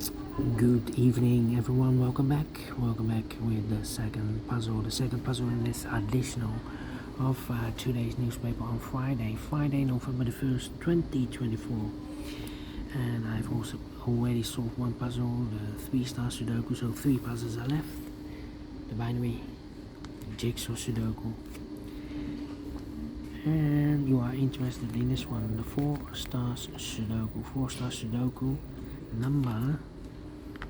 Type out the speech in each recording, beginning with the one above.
Good evening, everyone. Welcome back. Welcome back with the second puzzle. The second puzzle in this additional of today's newspaper on Friday, November the 1st, 2024. And I've also already solved one puzzle, the 3 Stars Sudoku, so 3 puzzles are left. The binary, jigsaw Sudoku. And you are interested in this one, the 4 Stars Sudoku. 4 Stars Sudoku, number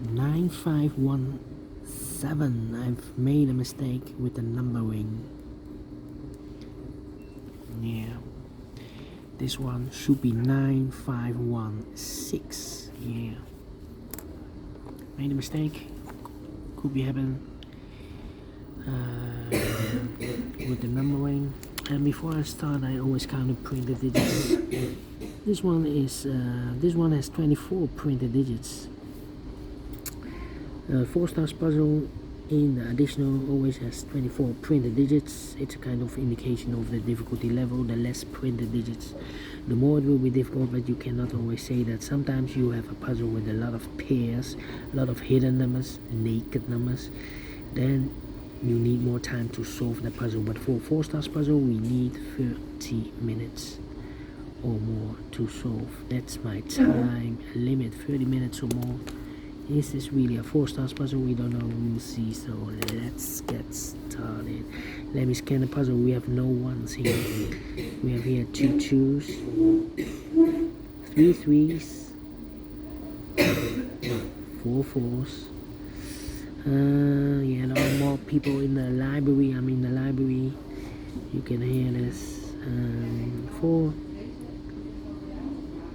9517. I've made a mistake with the numbering. Yeah, this one should be 9516. Yeah, made a mistake. Could be happening with the numbering. And before I start, I always count the printed digits. This one has 24 printed digits. 4 Stars puzzle in the additional always has 24 printed digits. It's a kind of indication of the difficulty level. The less printed digits, the more it will be difficult, but you cannot always say that. Sometimes you have a puzzle with a lot of pairs, a lot of hidden numbers, naked numbers, then you need more time to solve the puzzle. But for 4 Stars puzzle, we need 30 minutes or more to solve. That's my time limit, 30 minutes or more. Is this really a 4 Stars puzzle? We don't know, we'll see. So let's get started. Let me scan the puzzle. We have no ones here. We have here 2 2s, 3 3s, 4 4s. Yeah, there are more people in the library. I'm in the library. You can hear this. 4,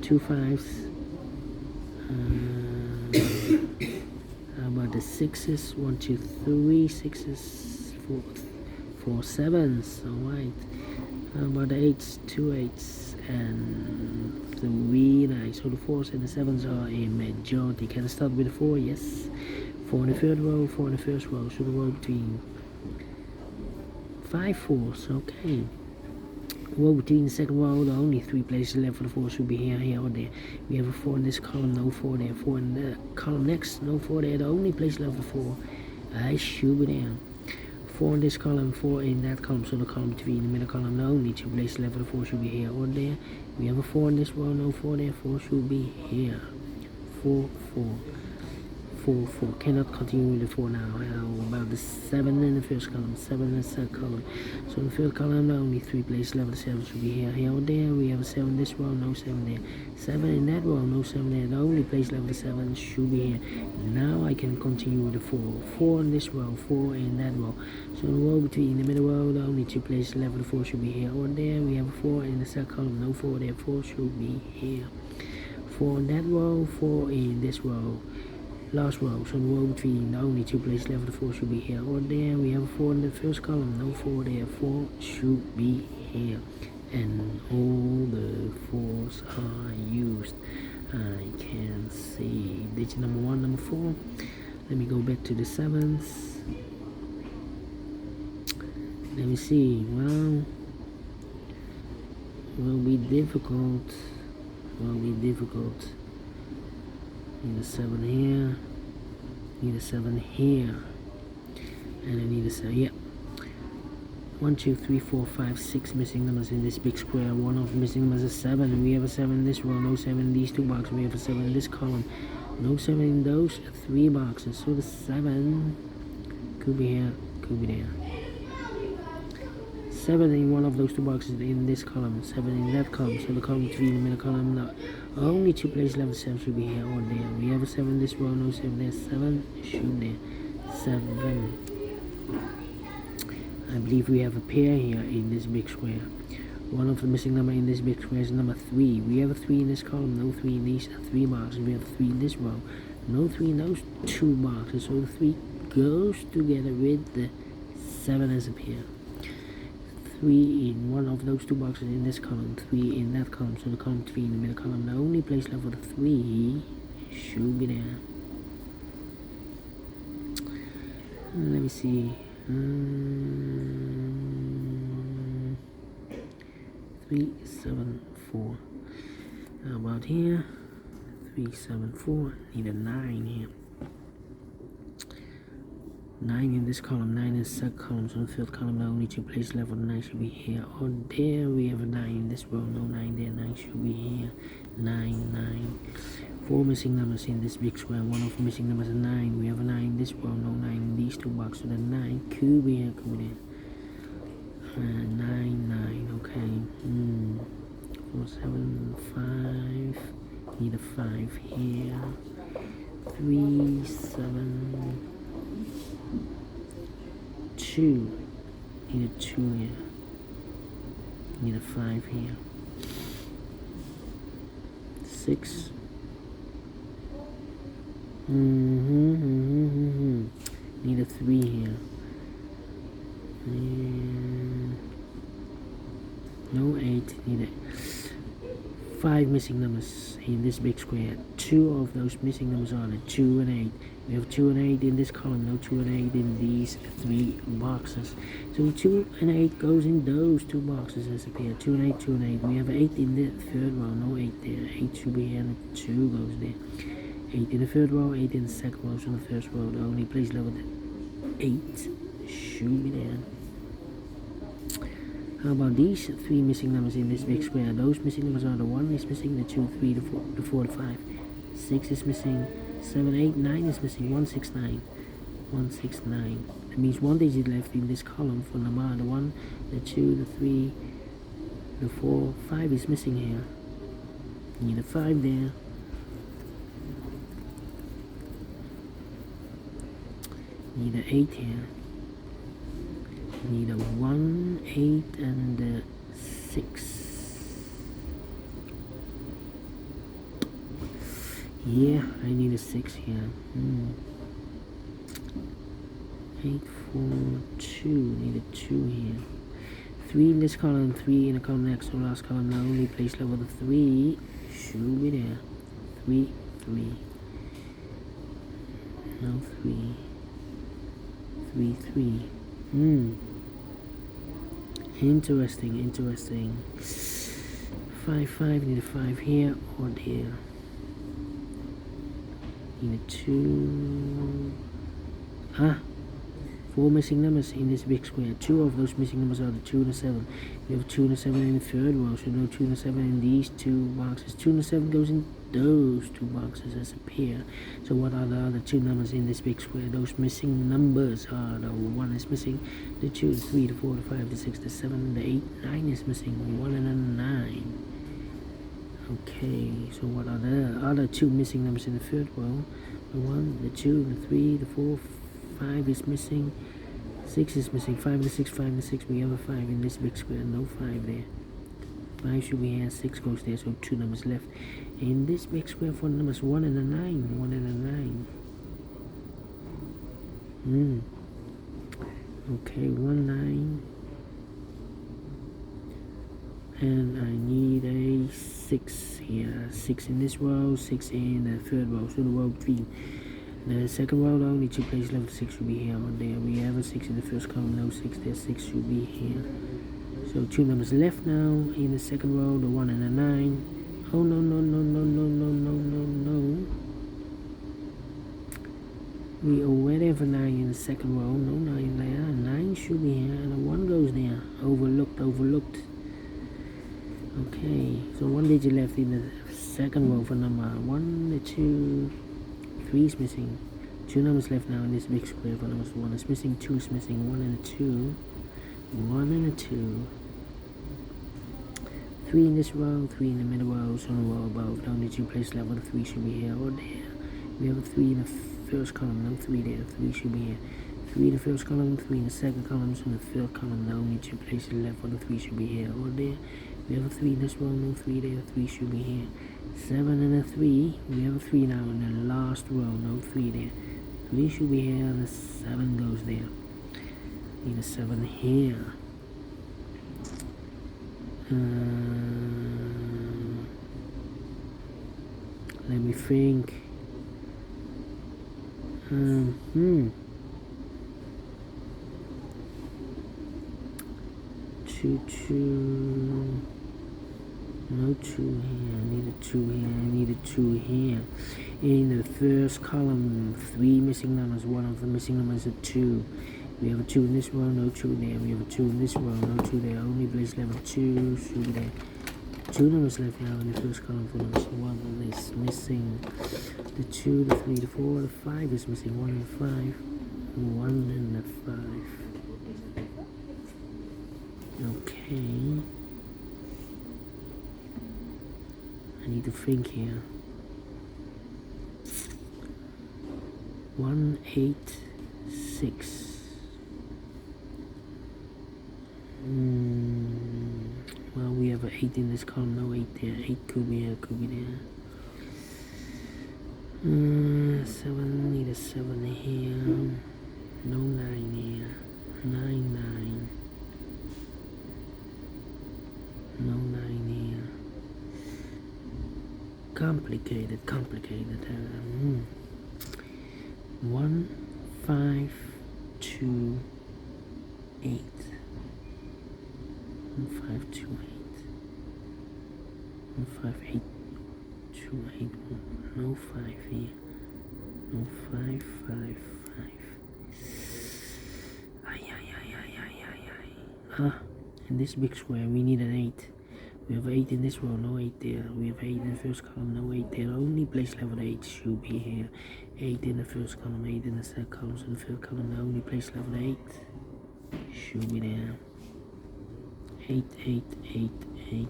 2 5s. How about the 6s? 1 2 3 6s, 4 7s. Alright. How about the 8s? 2 8s and 3 9s. So the 4s and the 7s are a majority. Can I start with the 4? Yes. 4 in the third row, 4 in the first row. So the row between 5 4s. Okay. Row between the second row, the only 3 places left for the 4 should be here, here, or there. We have a 4 in this column, no 4 there. 4 in the column next, no 4 there. The only place left for 4, I should be there. 4 in this column, 4 in that column. So the column between the middle column, the only 2 places left for the 4 should be here or there. We have a 4 in this row, no 4 there. 4 should be here. 4 4. 4 4. Cannot continue with the 4 now. How about the 7 in the first column? 7 in the second column. So in the third column, only 3 places left. The 7 should be here, here or there. We have a 7 in this row, no 7 there. 7 in that row, no 7 there. The only place left the 7 should be here. Now I can continue with the 4. 4 in this row, 4 in that row. So in the row between the middle row, the only 2 places left for the 4 should be here or there. We have a 4 in the second column, no 4 there. 4 should be here. 4 in that row, 4 in this row. Last row, so the row between the only 2 places left for the 4 should be here or there. We have a 4 in the first column, no 4 there. 4 should be here. And all the 4s are used. I can see digit number 1, number 4. Let me go back to the 7s. Let me see. Well, will be difficult. Need a 7 here, need a 7 here, and I need a 7, yeah. 1 2 3 4 5 6 missing numbers in this big square. One of the missing numbers is 7. We have a 7 in this row, no 7 in these 2 boxes. We have a 7 in this column, no 7 in those 3 boxes. So the 7 could be here, could be there. 7 in one of those 2 boxes in this column, 7 in that column. So the column between the middle column, the only 2 places left, 7 should be here or there. We have a 7 in this row, no 7 there. 7 should there. 7. I believe we have a pair here in this big square. One of the missing number in this big square is number 3. We have a 3 in this column, no 3 in these 3 boxes. We have a 3 in this row, no 3 in those 2 boxes. So the 3 goes together with the 7 as a pair. 3 in one of those 2 boxes in this column, 3 in that column. So the column 3 in the middle column, the only place left for the 3 should be there. Let me see. 3 7 4. How about here? 3, 7, 4. Need a 9 here. 9 in this column, 9 in the second column, so the third column, the only two places left for the 9 should be here or there. We have a 9 in this row, no 9 there, 9 should be here. 9, 9. 4 missing numbers in this big square, one of the missing numbers is 9. We have a 9 in this row, no 9 in these two boxes, so the 9 could be here, could be there. 9, 9, okay. 4, 7, 5. Need a 5 here. 3, 7, 2. Need a 2 here. Need a 5 here. 6. Need a 3 here. No 8. Need a 5 missing numbers in this big square. 2 of those missing numbers are the 2 and 8. We have 2 and 8 in this column, no 2 and 8 in these 3 boxes. So 2 and 8 goes in those 2 boxes as appear. 2 and 8, 2 and 8. We have 8 in the third row, no 8 there. 8 should be here and 2 goes there. 8 in the third row, 8 in the second row, so in the first row, the only place level 8 should be there. How about these 3 missing numbers in this big square? Those missing numbers are the 1 is missing, the 2, 3, the 4, the 5. 6 is missing, 7, 8, 9 is missing, 1, 6, 9. 1, 6, 9. That means 1 digit left in this column for number the 1, the 2, the 3, the 4, 5 is missing here. Need a 5 there. Need a 8 here. Need a 1, 8, and a 6. Yeah, I need a 6 here. 8, 4, 2. Need a 2 here. 3 in this column, 3 in the column next to the last column. The only place level the 3 should be there. 3, 3. No 3. 3, 3. Interesting. 5, 5. Need a 5 here or there. Need a 2. 4 missing numbers in this big square. 2 of those missing numbers are the 2 and the 7. We have 2 and the 7 in the third row, so no 2 and the 7 in these 2 boxes. 2 and the 7 goes in those 2 boxes as a pair. So what are the other 2 numbers in this big square? Those missing numbers are the 1 is missing, the 2, the 3, the 4, the 5, the 6, the 7, the 8, 9 is missing, 1 and a 9. Okay, so what are the other 2 missing numbers in the third row? The 1, the 2, the 3, the 4, 5 is missing, 6 is missing, 5 and the 6, 5 and the 6. We have a 5 in this big square, no 5 there. 5 should be here, 6 goes there, so 2 numbers left. In this big square for numbers 1 and a 9, 1 and a 9. Okay, 1, 9. And I need a 6 here. 6 in this row, 6 in the third row, so the row 3. The second row, the only 2 places left, 6 should be here or there. We have a 6 in the first column, no 6 there, 6 should be here. So 2 numbers left now in the second row, the 1 and the 9. Oh no. We already have a 9 in the second row, no 9 there. 9 should be here and a 1 goes there. Overlooked. Okay, so 1 digit left in the second row for number 1, the 2, 3 is missing. 2 numbers left now in this big square for numbers 1 is missing, 2 is missing, 1 and a 2, 1 and a 2. 3 in this row, 3 in the middle row, so on the row above. The only 2 places left, the 3 should be here or there. We have a 3 in the first column, no 3 there, 3 should be here. 3 in the first column, 3 in the second column, so in the third column, the only 2 places left for the 3 should be here or there. We have a 3 in this row, no 3 there, 3 should be here. 7 and a 3, we have a 3 now in the last row, no 3 there. 3 should be here and the 7 goes there. Need a 7 here. Let me think. 2, 2. No 2 here. I need a 2 here. I need a 2 here. In the first column, 3 missing numbers. One of the missing numbers is a 2. We have a 2 in this row, no 2 there. We have a 2 in this row, no 2 there. Only place level 2 should be there. 2 numbers left now in the first column for numbers. 1 is missing. The 2, the 3, the 4, the 5 is missing. 1 and 5. 1 and the 5. Okay. I need to think here. 1, 8, 6. Well, we have an 8 in this column, no 8 there. 8 could be here, could be there. 7, need a 7 here. No 9 here. 9, 9. No 9 here. Complicated. 1, 5, 2, 8. 1, 5, 2, 8. 1, 5, 8, 2, 8. No 5 here. No 5, 5, 5. In this big square we need an 8. We have 8 in this row, no 8 there. We have 8 in the first column, no 8 there. Only place level 8 should be here. 8 in the first column, 8 in the second column, so the third column, the only place level 8 should be there. 8, 8, 8, 8.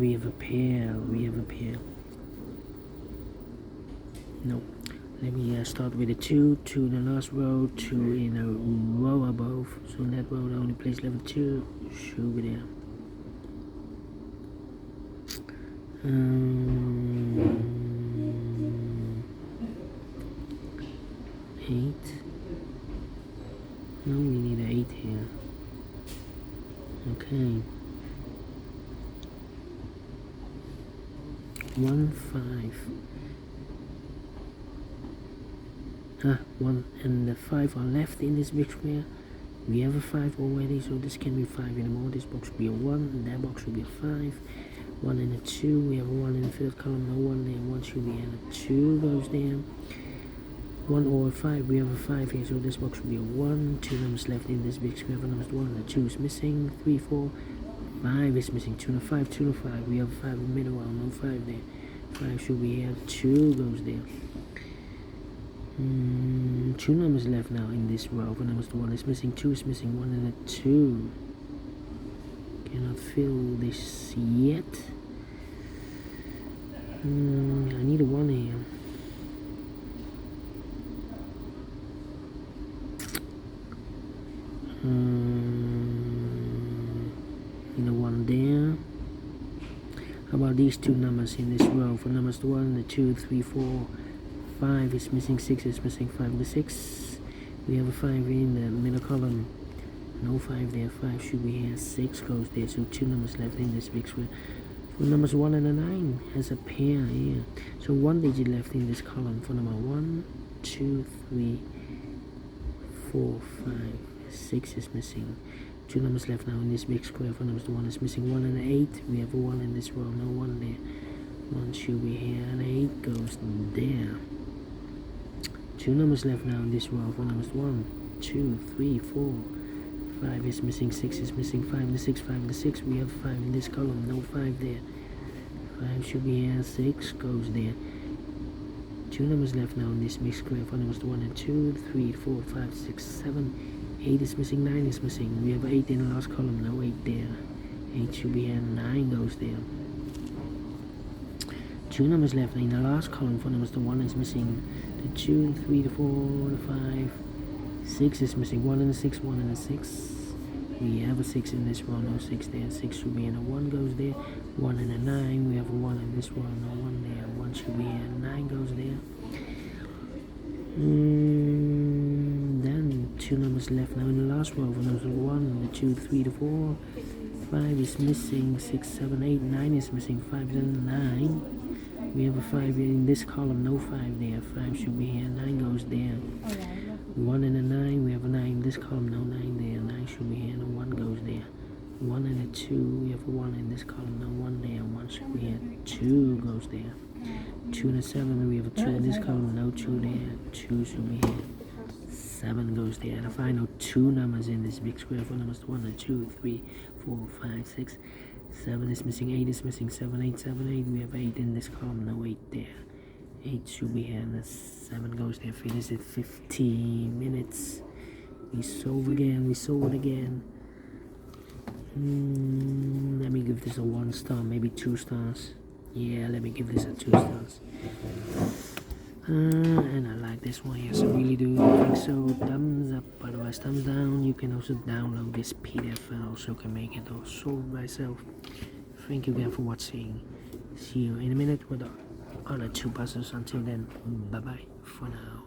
We have a pair. No. Let me start with a 2 in the last row, 2 in a row above. So in that row, the only place level 2 should be there. 8. No, we need an 8 here. Okay. 1, 5. 1 and the 5 are left in this big square. We have a 5 already, so this can be 5 anymore. This box will be a 1, and that box will be a 5. 1 and a 2. We have a 1 in the third column, no 1 there. 1 should be, and a 2 goes there. 1 or a 5. We have a 5 here, so this box will be a 1. 2 numbers left in this big square for numbers 1 and a 2 is missing. 3, 4, 5 is missing. 2 and a 5, 2 and a 5. We have a 5 in the middle, no 5 there. 5 should be here. 2 goes there. 2 numbers left now in this row. For numbers 1 is missing, 2 is missing, 1 and a 2. Cannot fill this yet. I need a 1 here. Need a 1 there. How about these 2 numbers in this row? For numbers 1, the 2, 3, 4, 5 is missing, 6 is missing, 5 and 6. We have a 5 in the middle column. No 5 there, 5 should be here, 6 goes there, so 2 numbers left in this big square. For numbers 1 and a 9 has a pair here. So 1 digit left in this column for number 1, 2, 3, 4, 5, 6 is missing. 2 numbers left now in this big square. For numbers 1 is missing, 1 and 8. We have a 1 in this row, no 1 there. 1 should be here, and 8 goes there. 2 numbers left now in this row. For numbers 1, 2, 3, 4, 5 is missing, 6 is missing, 5 and 6, 5 and 6. We have 5 in this column, no 5 there. 5 should be here, 6 goes there. 2 numbers left now in this mixed square. For numbers 1 and 2, 3, 4, 5, 6, 7, 8 is missing, 9 is missing. We have 8 in the last column, no 8 there. 8 should be here, 9 goes there. 2 numbers left in the last column. For numbers 1 is missing, the 2, 3, the 4, the 5, 6 is missing, 1 and a 6, 1 and a 6. We have a 6 in this row, no 6 there. 6 should be in, a 1 goes there. 1 and a 9, we have a 1 in this row, no 1 there. 1 should be in, 9 goes there. Then 2 numbers left now in the last row. For numbers 1, the 2, 3, the 4, 5 is missing, 6, 7, 8, 9 is missing, 5 and 9. We have a 5 in this column, no 5 there. 5 should be here, 9 goes there. 1 and a 9, we have a 9 in this column, no 9 there. 9 should be here, and a 1 goes there. 1 and a 2. We have a 1 in this column. No 1 there. 1 should be here. 2 goes there. 2 and a 7. We have a 2 in this column. No 2 there. 2 should be here. 7 goes there. And if I know 2 numbers in this big square, 4 numbers 1 and 2, 3, 4, 5, 6, 7 is missing, 8 is missing, 7, 8, 7, 8. We have 8 in this column. No 8 there. 8 should be here. And the 7 goes there. Finish it. 15 minutes. We solve again. We solve it again. Let me give this a 1 star, maybe 2 stars. Yeah, let me give this a 2 stars. And I like this one, yes I really do. I think so. Thumbs up, otherwise thumbs down. You can also download this PDF and also can make it or solve myself. Thank you again for watching. See you in a minute with the other 2 puzzles. Until then, bye bye for now.